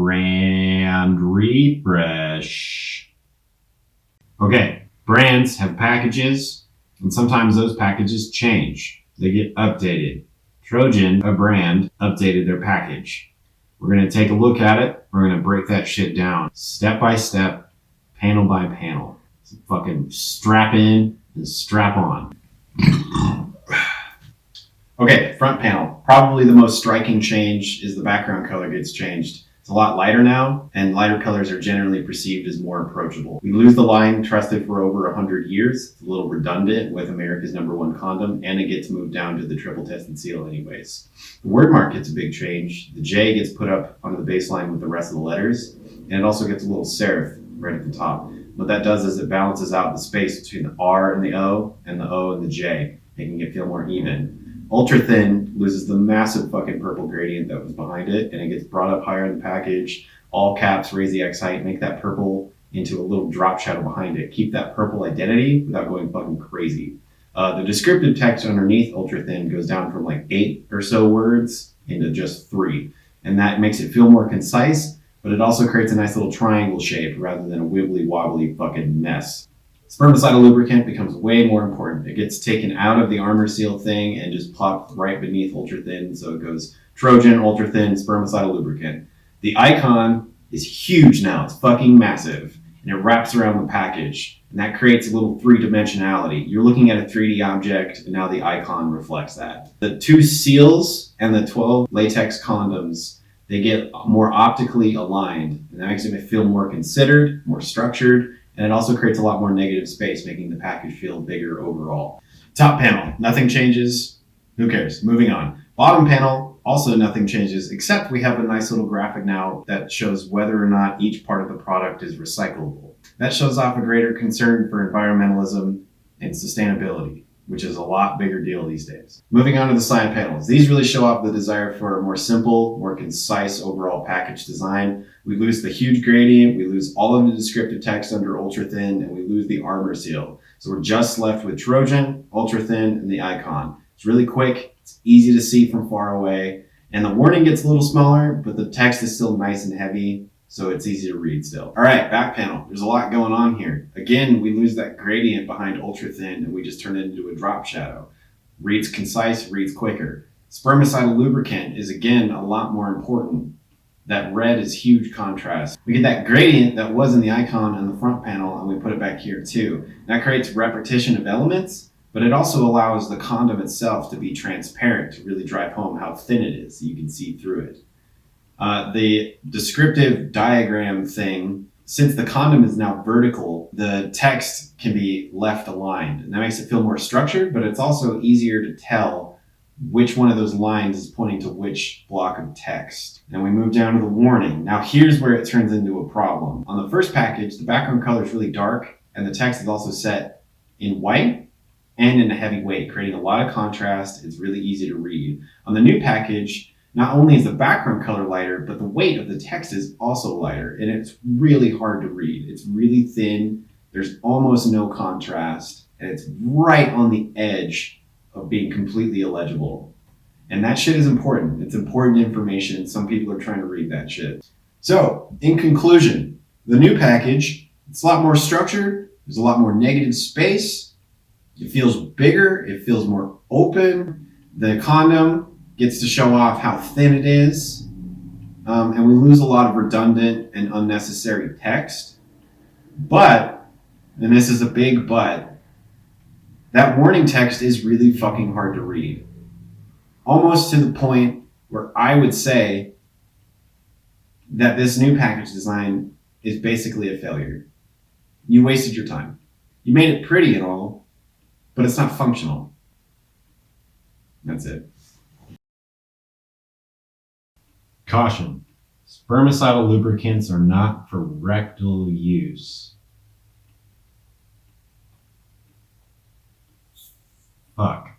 brand refresh. Okay, brands have packages, and sometimes those packages change. They get updated. Trojan, a brand, updated their package. We're going to take a look at it. We're going to break that shit down step by step, panel by panel. So fucking strap in and strap on. Okay, front panel. Probably the most striking change is the background color gets changed. It's a lot lighter now, and lighter colors are generally perceived as more approachable. We lose the line trusted for over 100 years. It's a little redundant with America's #1 condom, and it gets moved down to the triple tested seal anyways. The word mark gets a big change. The J gets put up onto the baseline with the rest of the letters, and it also gets a little serif right at the top. What that does is it balances out the space between the R and the O and the J, making it feel more even. Ultra thin loses the massive fucking purple gradient that was behind it, and it gets brought up higher in the package. All caps, raise the X height, make that purple into a little drop shadow behind it. Keep that purple identity without going fucking crazy. The descriptive text underneath ultra thin goes down from like 8 or so words into just 3, and that makes it feel more concise, but it also creates a nice little triangle shape rather than a wibbly wobbly fucking mess. Spermicidal lubricant becomes way more important. It gets taken out of the armor seal thing and just plopped right beneath ultra thin. So it goes Trojan, ultra thin, spermicidal lubricant. The icon is huge now. It's fucking massive. And it wraps around the package. And that creates a little 3-dimensionality. You're looking at a 3D object, and now the icon reflects that. The 2 seals and the 12 latex condoms, they get more optically aligned. And that makes it feel more considered, more structured, and it also creates a lot more negative space, making the package feel bigger overall. Top panel, nothing changes. Who cares? Moving on. Bottom panel, also nothing changes, except we have a nice little graphic now that shows whether or not each part of the product is recyclable. That shows off a greater concern for environmentalism and sustainability, which is a lot bigger deal these days. Moving on to the side panels. These really show off the desire for a more simple, more concise overall package design. We lose the huge gradient, we lose all of the descriptive text under ultra thin, and we lose the armor seal. So we're just left with Trojan, ultra thin, and the icon. It's really quick, it's easy to see from far away, and the warning gets a little smaller, but the text is still nice and heavy, so it's easy to read still. All right, back panel. There's a lot going on here. Again, we lose that gradient behind ultra thin, and we just turn it into a drop shadow. Reads concise, reads quicker. Spermicidal lubricant is, again, a lot more important. That red is huge contrast. We get that gradient that was in the icon on the front panel, and we put it back here too. That creates repetition of elements, but it also allows the condom itself to be transparent to really drive home how thin it is, so you can see through it. The descriptive diagram thing, since the condom is now vertical, the text can be left aligned. And that makes it feel more structured, but it's also easier to tell which one of those lines is pointing to which block of text. And we move down to the warning. Now here's where it turns into a problem. On the first package, the background color is really dark, and the text is also set in white and in a heavy weight, creating a lot of contrast. It's really easy to read. On the new package, not only is the background color lighter, but the weight of the text is also lighter, and it's really hard to read. It's really thin, there's almost no contrast, and it's right on the edge of being completely illegible. And that shit is important. It's important information. Some people are trying to read that shit. So, in conclusion, the new package, it's a lot more structured, there's a lot more negative space, it feels bigger, it feels more open, the condom gets to show off how thin it is, and we lose a lot of redundant and unnecessary text. But, and this is a big but, that warning text is really fucking hard to read. Almost to the point where I would say that this new package design is basically a failure. You wasted your time. You made it pretty and all, but it's not functional. That's it. Caution. Spermicidal lubricants are not for rectal use. Fuck.